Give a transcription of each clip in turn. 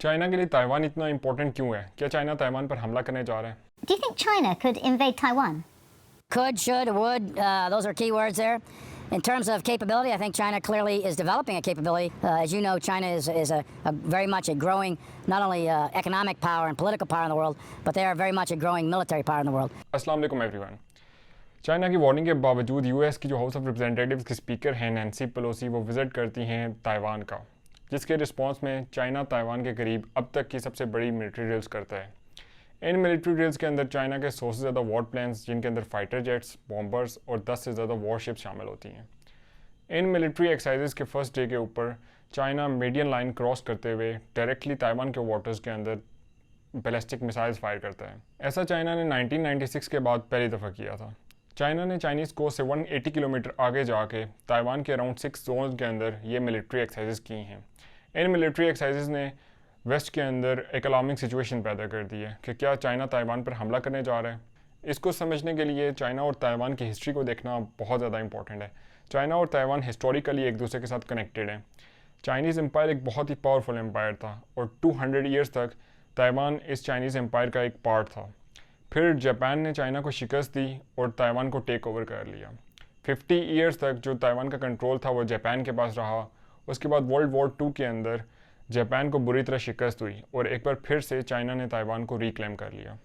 China के लिए Taiwan इतना इम्पोर्टेंट क्यों है? क्या चाइना ताइवान पर हमला करने जा रहा है? Do you think China could invade Taiwan? Could, should, would, those are key words there. In terms of capability, I think China clearly is developing a capability. As you know, China is a very much a growing, not only economic power and political power in the world, but they are very much a growing military power in the world. अस्सलाम वालेकुम everyone. China की warning के बावजूद US की जो house of representatives की speaker हैं Nancy Pelosi, वो विज़िट करती हैं ताइवान का, जिसके रिस्पांस में चाइना ताइवान के करीब अब तक की सबसे बड़ी मिलिट्री ड्रिल्स करता है। इन मिलिट्री ड्रिल्स के अंदर चाइना के 100 से ज़्यादा वॉर प्लेन्स, जिनके अंदर फाइटर जेट्स, बॉम्बर्स और 10 से ज़्यादा वॉरशिप्स शामिल होती हैं। इन मिलिट्री एक्सरसाइजेस के फर्स्ट डे के ऊपर चाइना मीडियन लाइन क्रॉस करते हुए डायरेक्टली ताइवान के वाटर्स के अंदर बैलिस्टिक मिसाइल्स फायर करता है। ऐसा चाइना ने 1996 के बाद पहली दफ़ा किया था। चाइना ने चाइनीज़ कोस्ट से 180 किलोमीटर आगे जाके ताइवान के अराउंड 6 जोन के अंदर ये मिलिट्री एक्सरसाइजेस की हैं। इन मिलिट्री एक्सरसाइजेस ने वेस्ट के अंदर एक अलार्मिंग सिचुएशन पैदा कर दी है कि क्या चाइना ताइवान पर हमला करने जा रहा है। इसको समझने के लिए चाइना और ताइवान की हिस्ट्री को देखना बहुत ज़्यादा इंपॉर्टेंट है। चाइना और ताइवान हिस्टोरिकली एक दूसरे के साथ कनेक्टेड हैं। चाइनीज़ एम्पायर एक बहुत ही पावरफुल एम्पायर था और 200 ईयर्स तक ताइवान इस चाइनीज़ एम्पायर का एक पार्ट था। फिर जापान ने चाइना को शिकस्त दी और ताइवान को टेक ओवर कर लिया। 50 ईयर्स तक जो ताइवान का कंट्रोल था वो जापान के पास रहा। उसके बाद वर्ल्ड वॉर 2 के अंदर जापान को बुरी तरह शिकस्त हुई और एक बार फिर से चाइना ने ताइवान को रिक्लेम कर लिया।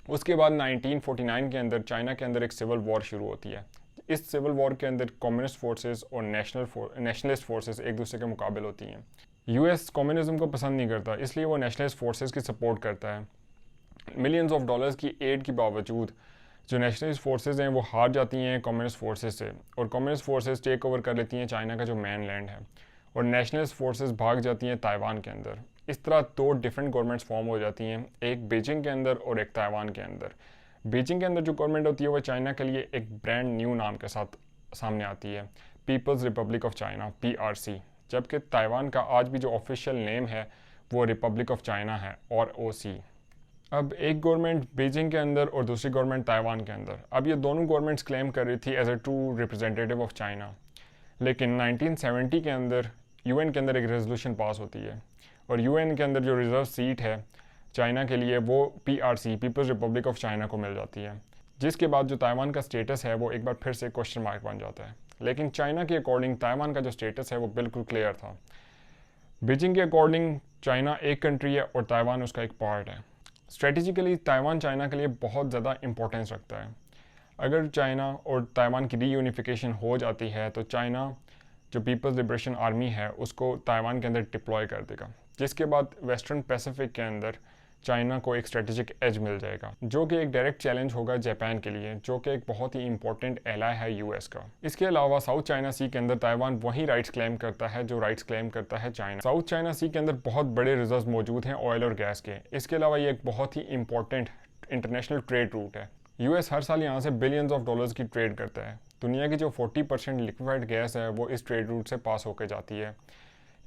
उसके बाद 1949 के अंदर चाइना के अंदर एक सिविल वॉर शुरू होती है। इस सिविल वॉर के अंदर कम्युनिस्ट फोर्सेस और नेशनलिस्ट फोर्सेस एक दूसरे के मुकाबले होती हैं। यूएस कम्युनिज्म को पसंद नहीं करता, इसलिए वो नेशनलिस्ट फोर्सेस की सपोर्ट करता है। मिलियंस ऑफ डॉलर्स की एड के बावजूद जो नेशनलिस्ट फोर्सेस हैं वो हार जाती हैं कम्युनिस्ट फोर्सेस से, और कम्युनिस्ट फोर्सेस टेक ओवर कर लेती हैं चाइना का जो मेन लैंड है, और नेशनलिस्ट फोर्सेस भाग जाती हैं ताइवान के अंदर। इस तरह 2 डिफरेंट गवर्नमेंट्स फॉर्म हो जाती हैं, एक बीजिंग के अंदर और एक ताइवान के अंदर। बीजिंग के अंदर जो गवर्नमेंट होती है वो चाइना के लिए एक ब्रांड न्यू नाम के साथ सामने आती है, People's Republic of China PRC, जबकि ताइवान का आज भी जो ऑफिशियल नेम है वो रिपब्लिक ऑफ चाइना है ROC। अब एक गवर्नमेंट बीजिंग के अंदर और दूसरी गवर्नमेंट ताइवान के अंदर, अब ये दोनों गवर्नमेंट्स क्लेम कर रही थी as a true representative of China, लेकिन 1970 के अंदर UN के अंदर एक रेजोल्यूशन पास होती है और UN के अंदर जो रिज़र्व सीट है चाइना के लिए वो PRC, People's Republic of China को मिल जाती है, जिसके बाद जो ताइवान का स्टेटस है वो एक बार फिर से क्वेश्चन मार्क बन जाता है। लेकिन चाइना के अकॉर्डिंग ताइवान का जो स्टेटस है वो बिल्कुल क्लियर था। बीजिंग के अकॉर्डिंग चाइना एक कंट्री है और ताइवान उसका एक पार्ट है। स्ट्रेटेजिकली ताइवान चाइना के लिए बहुत ज़्यादा इंपॉर्टेंस रखता है। अगर चाइना और ताइवान की रीयूनिफिकेशन हो जाती है तो चाइना जो पीपल्स लिबरेशन आर्मी है उसको ताइवान के अंदर डिप्लॉय कर देगा, जिसके बाद वेस्टर्न पैसिफिक के अंदर चाइना को एक स्ट्रेटेजिक एज मिल जाएगा, जो कि एक डायरेक्ट चैलेंज होगा जापान के लिए, जो कि एक बहुत ही इंपॉर्टेंट एलाय है यूएस का। इसके अलावा साउथ चाइना सी के अंदर ताइवान वही राइट्स क्लेम करता है जो राइट्स क्लेम करता है चाइना। साउथ चाइना सी के अंदर बहुत बड़े रिजर्व मौजूद हैं ऑयल और गैस के। इसके अलावा ये एक बहुत ही इंपॉर्टेंट इंटरनेशनल ट्रेड रूट है। यूएस हर साल यहाँ से बिलियंस ऑफ डॉलर्स की ट्रेड करता है। दुनिया की जो 40% लिक्विफाइड गैस है वो इस ट्रेड रूट से पास होकर जाती है।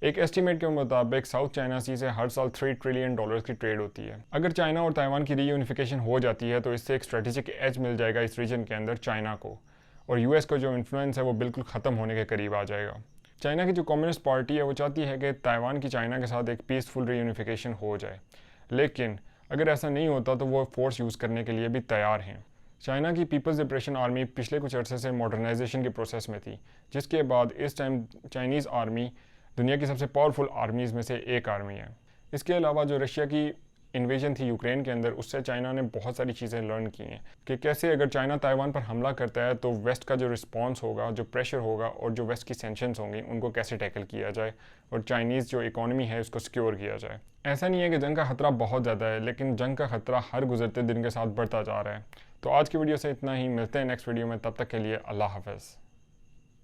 एक एस्टीमेट के मुताबिक साउथ चाइना सी से हर साल $3 ट्रिलियन की ट्रेड होती है। अगर चाइना और ताइवान की रीयूनिफिकेशन हो जाती है तो इससे एक स्ट्रेटेजिक एज मिल जाएगा इस रीजन के अंदर चाइना को, और यूएस का जो इन्फ्लुएंस है वो बिल्कुल ख़त्म होने के करीब आ जाएगा। चाइना की जो कम्युनिस्ट पार्टी है वो चाहती है कि ताइवान की चाइना के साथ एक पीसफुल रीयूनिफिकेशन हो जाए, लेकिन अगर ऐसा नहीं होता तो वो फोर्स यूज़ करने के लिए भी तैयार हैं। चाइना की पीपल्स लिबरेशन आर्मी पिछले कुछ अर्से से मॉडर्नाइजेशन के प्रोसेस में थी, जिसके बाद इस टाइम चाइनीज़ आर्मी दुनिया की सबसे पावरफुल आर्मीज़ में से एक आर्मी है। इसके अलावा जो रशिया की इन्वेजन थी यूक्रेन के अंदर, उससे चाइना ने बहुत सारी चीज़ें लर्न की हैं कि कैसे अगर चाइना ताइवान पर हमला करता है तो वेस्ट का जो रिस्पॉन्स होगा, जो प्रेशर होगा और जो वेस्ट की सेंक्शंस होंगी उनको कैसे टैकल किया जाए और चाइनीज़ जो इकॉनमी है उसको सिक्योर किया जाए। ऐसा नहीं है कि जंग का खतरा बहुत ज़्यादा है, लेकिन जंग का खतरा हर गुजरते दिन के साथ बढ़ता जा रहा है। तो आज की वीडियो से इतना ही, मिलते हैं नेक्स्ट वीडियो में, तब तक के लिए अल्लाह हाफ़िज़।